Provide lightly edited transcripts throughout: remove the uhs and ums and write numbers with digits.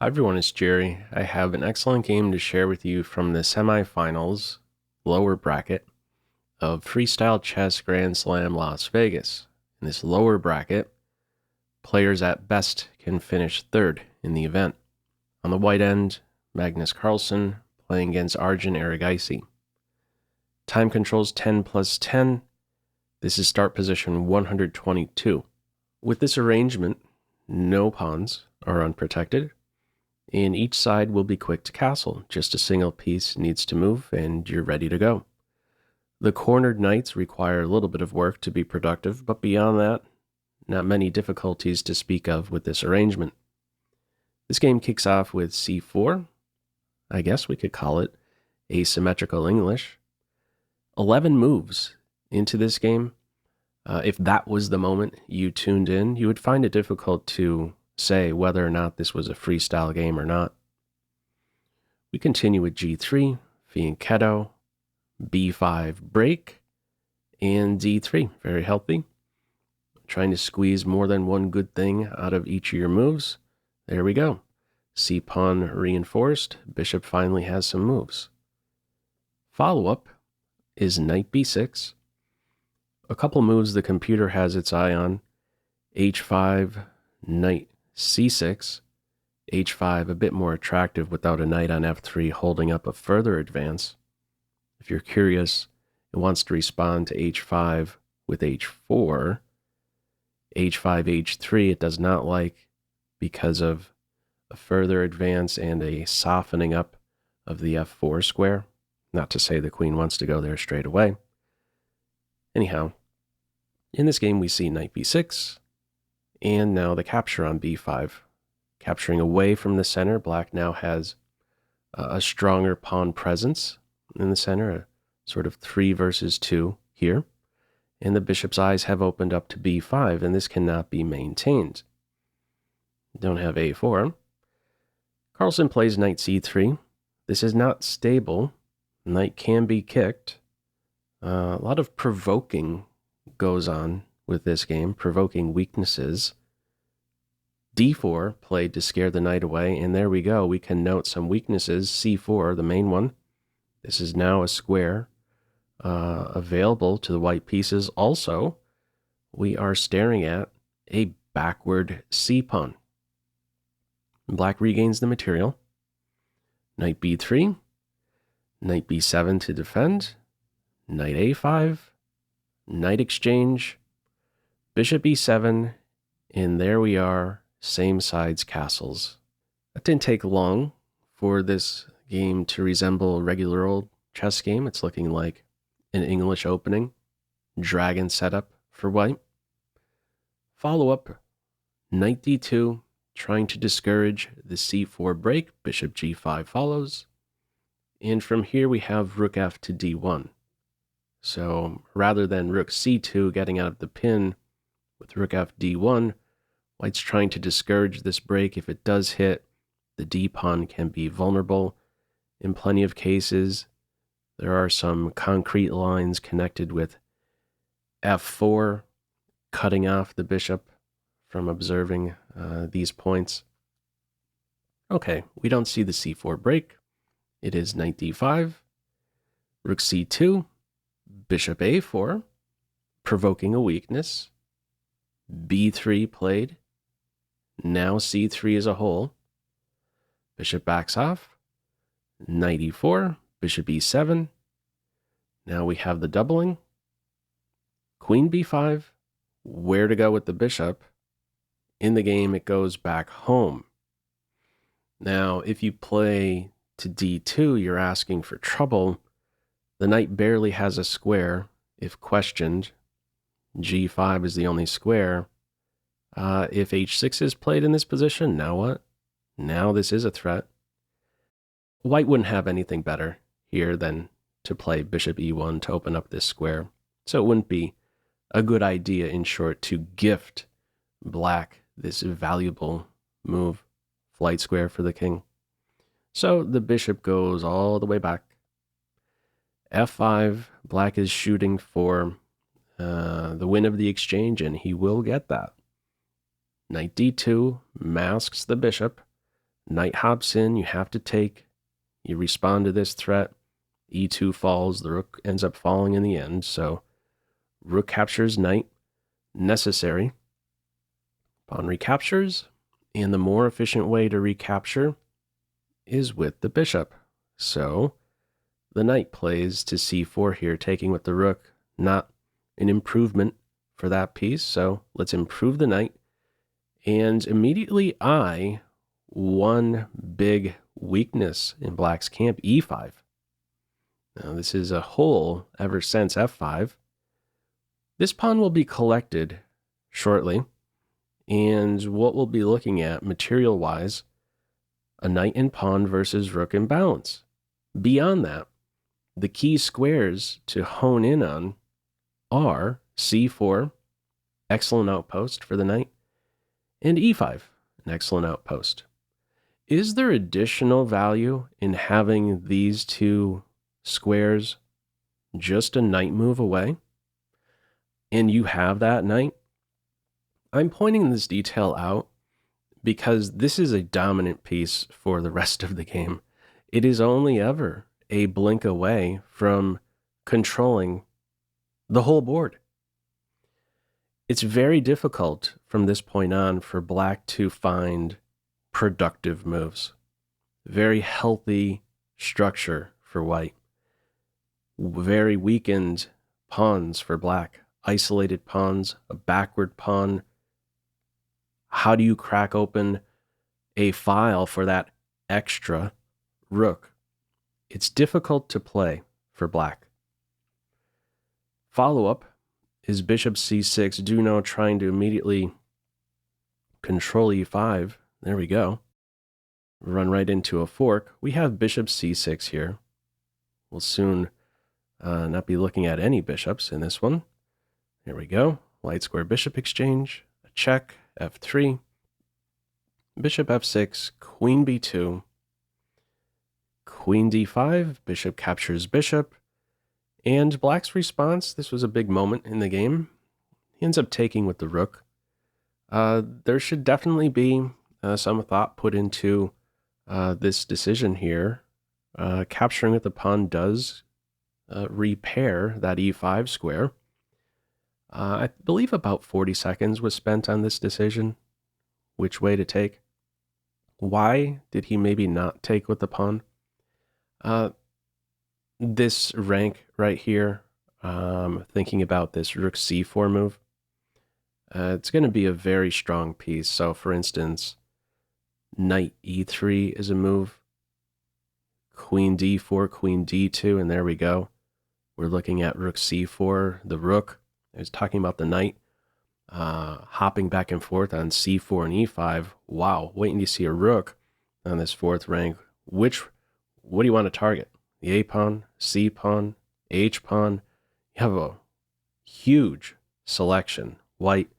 Hi everyone, it's Jerry. I have an excellent game to share with you from the semifinals, lower bracket, of Freestyle Chess Grand Slam Las Vegas. In this lower bracket, players at best can finish third in the event. On the white end, Magnus Carlsen playing against Arjun Erigaisi. Time controls 10 plus 10. This is start position 122. With this arrangement, no pawns are unprotected, and each side will be quick to castle. Just a single piece needs to move, and you're ready to go. The cornered knights require a little bit of work to be productive, but beyond that, not many difficulties to speak of with this arrangement. This game kicks off with c4. I guess we could call it asymmetrical English. 11 moves into this game. If that was the moment you tuned in, you would find it difficult to say whether or not this was a freestyle game or not. We continue with g3, fianchetto, b5 break, and d3. Very healthy. Trying to squeeze more than one good thing out of each of your moves. There we go. c-pawn reinforced. Bishop finally has some moves. Follow-up is knight b6. A couple moves the computer has its eye on. h5, knight c6, h5 a bit more attractive without a knight on f3 holding up a further advance. If you're curious, it wants to respond to h5 with h4. h5, h3 it does not like because of a further advance and a softening up of the f4 square. Not to say the queen wants to go there straight away. Anyhow, in this game we see knight b6, and now the capture on b5. Capturing away from the center, black now has a stronger pawn presence in the center, a sort of 3 versus 2 here. And the bishop's eyes have opened up to b5, and this cannot be maintained. Don't have a4. Carlsen plays knight c3. This is not stable. Knight can be kicked. A lot of provoking goes on with this game, provoking weaknesses. d4 played to scare the knight away, and there we go. We can note some weaknesses. c4, the main one. This is now a square available to the white pieces. Also, we are staring at a backward c-pawn. Black regains the material. Knight b3, knight b7 to defend, knight a5, knight exchange, bishop e7, and there we are, same sides castles. That didn't take long for this game to resemble a regular old chess game. It's looking like an English opening, dragon setup for white. Follow-up, knight d2, trying to discourage the c4 break, bishop g5 follows, and from here we have rook f to d1. So rather than rook c2 getting out of the pin with rook f d1, white's trying to discourage this break. If it does hit, the d-pawn can be vulnerable. In plenty of cases, there are some concrete lines connected with f4, cutting off the bishop from observing these points. Okay, we don't see the c4 break. It is knight d5, rook c2, bishop a4, provoking a weakness. b3 played. Now c3 as a whole. Bishop backs off. Knight e4, bishop e7. Now we have the doubling. Queen b5. Where to go with the bishop? In the game, it goes back home. Now, if you play to d2, you're asking for trouble. The knight barely has a square. If questioned, g5 is the only square. If h6 is played in this position, now what? Now this is a threat. White wouldn't have anything better here than to play bishop e1 to open up this square. So it wouldn't be a good idea, in short, to gift black this valuable move, flight square for the king. So the bishop goes all the way back. f5, black is shooting for the win of the exchange, and he will get that. Knight d2 masks the bishop. Knight hops in, you have to take, you respond to this threat, e2 falls, the rook ends up falling in the end, so rook captures knight, necessary. Pawn recaptures, and the more efficient way to recapture is with the bishop. So the knight plays to c4 here, taking with the rook, not an improvement for that piece, so let's improve the knight. And immediately one big weakness in black's camp, e5. Now this is a hole ever since f5. This pawn will be collected shortly, and what we'll be looking at material-wise, a knight and pawn versus rook imbalance. Beyond that, the key squares to hone in on are c4, excellent outpost for the knight, and e5, an excellent outpost. Is there additional value in having these two squares just a knight move away? And you have that knight? I'm pointing this detail out because this is a dominant piece for the rest of the game. It is only ever a blink away from controlling the whole board. It's very difficult from this point on for black to find productive moves. Very healthy structure for white. Very weakened pawns for black. Isolated pawns, a backward pawn. How do you crack open a file for that extra rook? It's difficult to play for black. Follow-up is bishop c6, Duno trying to immediately control e5. There we go. Run right into a fork. We have bishop c6 here. We'll soon not be looking at any bishops in this one. There we go. Light square bishop exchange, a check, f3, bishop f6, queen b2, queen d5, bishop captures bishop, and black's response, this was a big moment in the game. He ends up taking with the rook. There should definitely be some thought put into this decision here. Capturing with the pawn does repair that e5 square. I believe about 40 seconds was spent on this decision, which way to take. Why did he maybe not take with the pawn? This rank right here, thinking about this rook c4 move, it's going to be a very strong piece. So for instance, knight e3 is a move, queen d4, queen d2, and there we go. We're looking at rook c4, the rook. I was talking about the knight hopping back and forth on c4 and e5. Wow, waiting to see a rook on this fourth rank. What do you want to target? The A pawn, C pawn, H pawn. You have a huge selection. White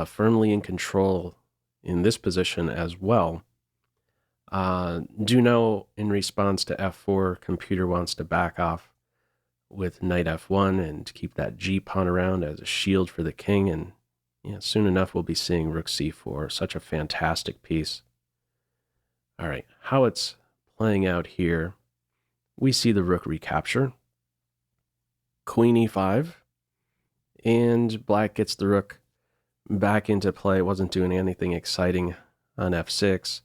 firmly in control in this position as well. Duno, in response to f4, computer wants to back off with knight f1 and keep that g pawn around as a shield for the king, and soon enough we'll be seeing rook c4. Such a fantastic piece. All right, how it's playing out here, we see the rook recapture, queen e5, and black gets the rook back into play. It wasn't doing anything exciting on f6.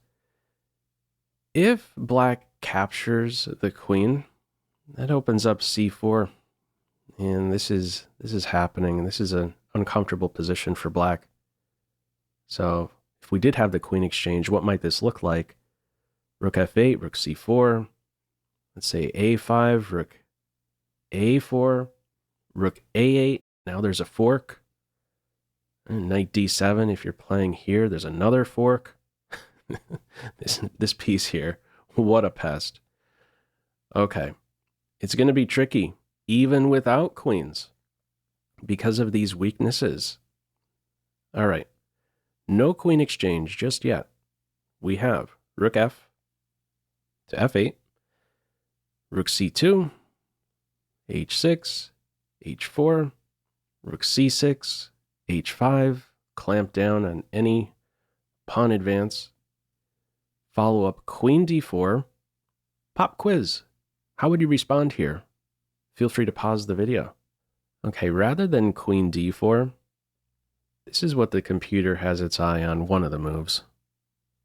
If black captures the queen, that opens up c4, and this is happening. This is an uncomfortable position for black. So if we did have the queen exchange, what might this look like? Rook f8, rook c4, let's say a5, rook a4, rook a8. Now there's a fork. And knight d7, if you're playing here, there's another fork. This piece here, what a pest. Okay. It's going to be tricky, even without queens, because of these weaknesses. All right, no queen exchange just yet. We have rook f to f8, rook c2, h6, h4, rook c6, h5, clamp down on any pawn advance, Follow up queen d4. Pop quiz. How would you respond here? Feel free to pause the video. Okay, rather than queen d4, this is what the computer has its eye on one of the moves.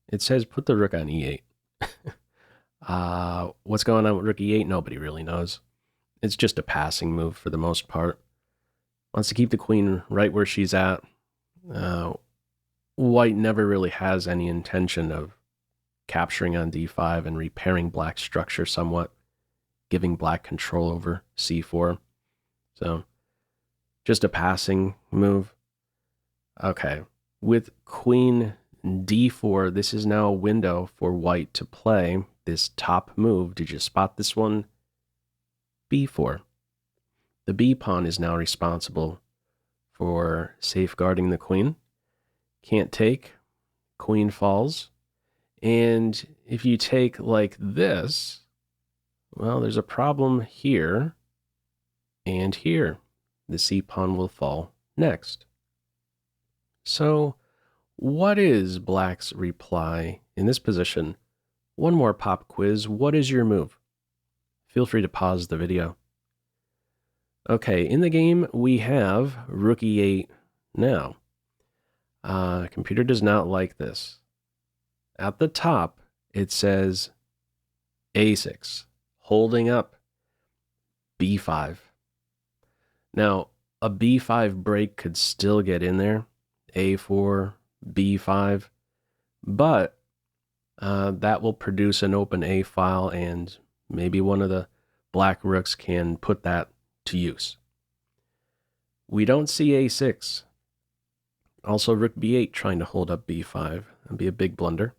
It says put the rook on e8. What's going on with rook e8? Nobody really knows. It's just a passing move for the most part. Wants to keep the queen right where she's at. White never really has any intention of capturing on d5 and repairing black's structure somewhat, giving black control over c4. So, just a passing move. Okay, with queen d4, this is now a window for white to play this top move. Did you spot this one? b4. The b pawn is now responsible for safeguarding the queen. Can't take. Queen falls. And if you take like this, well, there's a problem here and here. The c pawn will fall next. So what is black's reply in this position? One more pop quiz. What is your move? Feel free to pause the video. Okay, in the game, we have rook e8 now. Computer does not like this. At the top, it says a6, holding up b5. Now, a b5 break could still get in there, a4, b5, but that will produce an open a file, and maybe one of the black rooks can put that to use. We don't see a6. Also, rook b8 trying to hold up b5. That'd be a big blunder.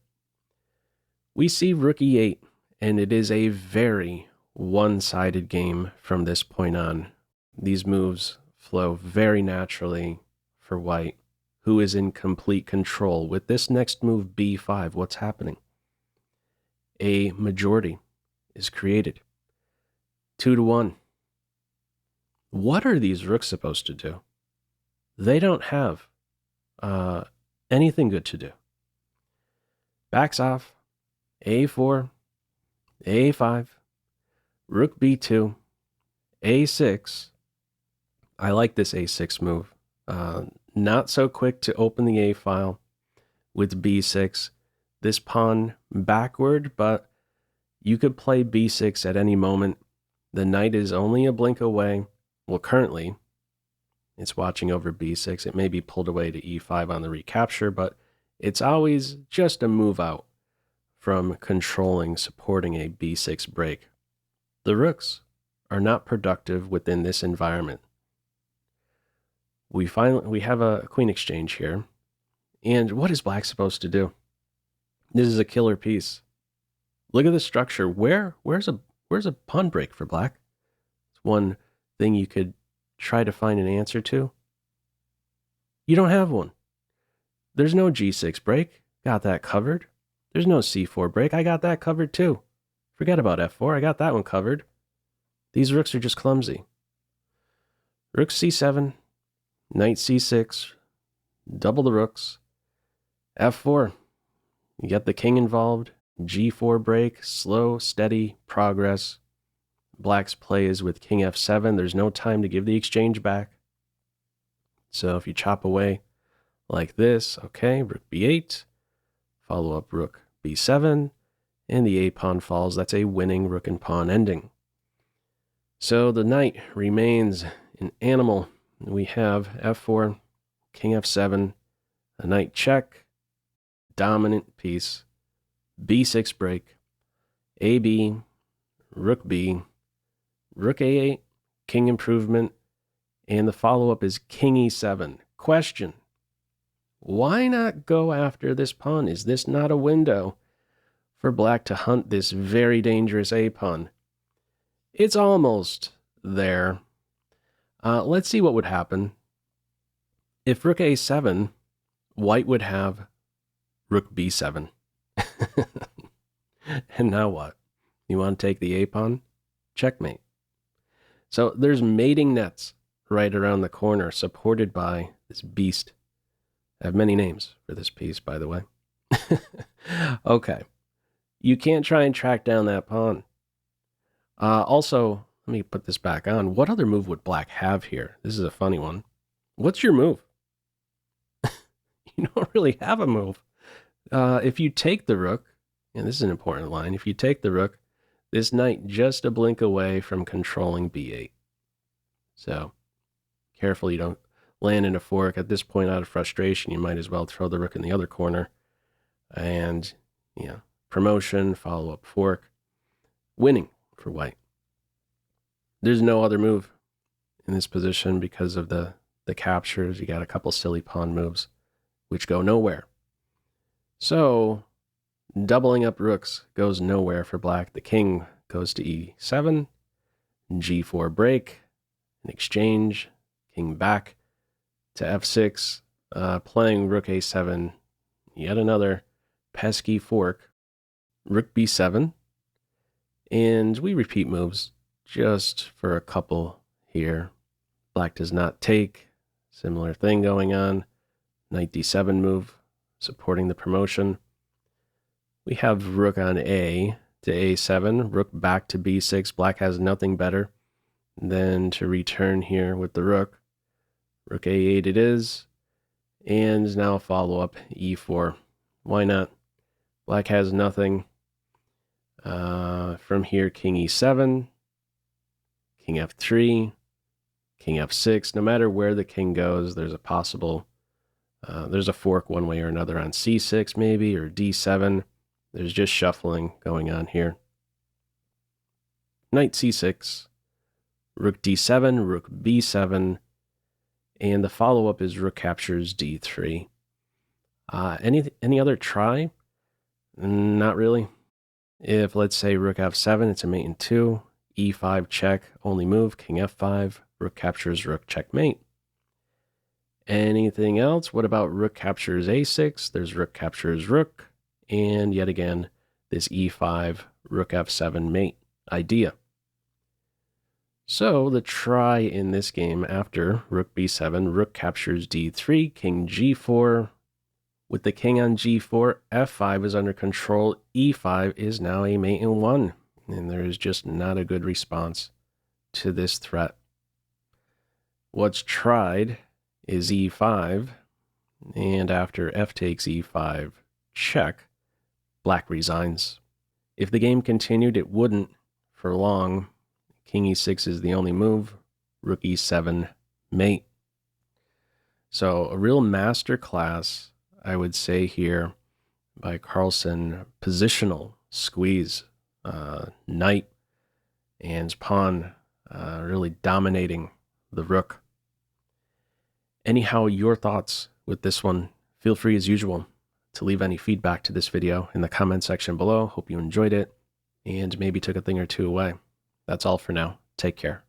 We see rook e8, and it is a very one-sided game from this point on. These moves flow very naturally for white, who is in complete control. With this next move, b5, what's happening? A majority is created. 2-1. What are these rooks supposed to do? They don't have anything good to do. Backs off. a4, a5, rook b2, a6. I like this a6 move. Not so quick to open the a file with b6. This pawn backward, but you could play b6 at any moment. The knight is only a blink away. Well, currently, it's watching over b6. It may be pulled away to e5 on the recapture, but it's always just a move out from controlling, supporting a b6 break. The rooks are not productive within this environment. We have a queen exchange here. And what is black supposed to do? This is a killer piece. Look at the structure. Where's a pawn break for black? It's one thing you could try to find an answer to. You don't have one. There's no g6 break. Got that covered. There's no c4 break. I got that covered too. Forget about f4. I got that one covered. These rooks are just clumsy. Rook c7, knight c6, double the rooks. f4. You get the king involved. g4 break, slow, steady progress. Black's play is with king f7. There's no time to give the exchange back. So if you chop away like this, okay, rook b8, follow up rook b7, and the a pawn falls. That's a winning rook and pawn ending. So the knight remains an animal. We have f4, king f7, a knight check, dominant piece, b6 break, ab, rook b, rook a8, king improvement, and the follow-up is king e7. Question: why not go after this pawn? Is this not a window for black to hunt this very dangerous a pawn? It's almost there. Let's see what would happen. If rook a7, white would have rook b7. And now what? You want to take the a pawn? Checkmate. So there's mating nets right around the corner, supported by this beast. I have many names for this piece, by the way. Okay. You can't try and track down that pawn. Also, let me put this back on. What other move would black have here? This is a funny one. What's your move? You don't really have a move. If you take the rook, and this is an important line, if you take the rook, this knight just a blink away from controlling b8. So, careful you don't land in a fork. At this point, out of frustration, you might as well throw the rook in the other corner. And, promotion, follow-up fork. Winning for white. There's no other move in this position because of the captures. You got a couple silly pawn moves, which go nowhere. So, doubling up rooks goes nowhere for black. The king goes to e7, g4 break, an exchange, king back to f6, playing rook a7, yet another pesky fork, rook b7, and we repeat moves just for a couple here. Black does not take, similar thing going on, knight d7 move, supporting the promotion. We have rook on a to a7, rook back to b6. Black has nothing better than to return here with the rook. Rook a8 it is, and now follow up e4. Why not? Black has nothing. From here, king e7, king f3, king f6. No matter where the king goes, there's a possible, there's a fork one way or another on c6 maybe, or d7. There's just shuffling going on here. Knight c6, rook d7, rook b7, and the follow-up is rook captures d3. Any other try? Not really. If, let's say, rook f7, it's a mate in 2, e5 check, only move, king f5, rook captures rook checkmate. Anything else? What about rook captures a6? There's rook captures rook, and yet again, this e5, rook f7 mate idea. So the try in this game after rook b7, rook captures d3, king g4. With the king on g4, f5 is under control, e5 is now a mate in 1, and there is just not a good response to this threat. What's tried is e5, and after f takes e5 check, black resigns. If the game continued, it wouldn't for long. King e6 is the only move, rook e7 mate. So a real master class, I would say here, by Carlsen. Positional squeeze, knight and pawn really dominating the rook. Anyhow, your thoughts with this one, feel free as usual to leave any feedback to this video in the comment section below. Hope you enjoyed it and maybe took a thing or two away. That's all for now. Take care.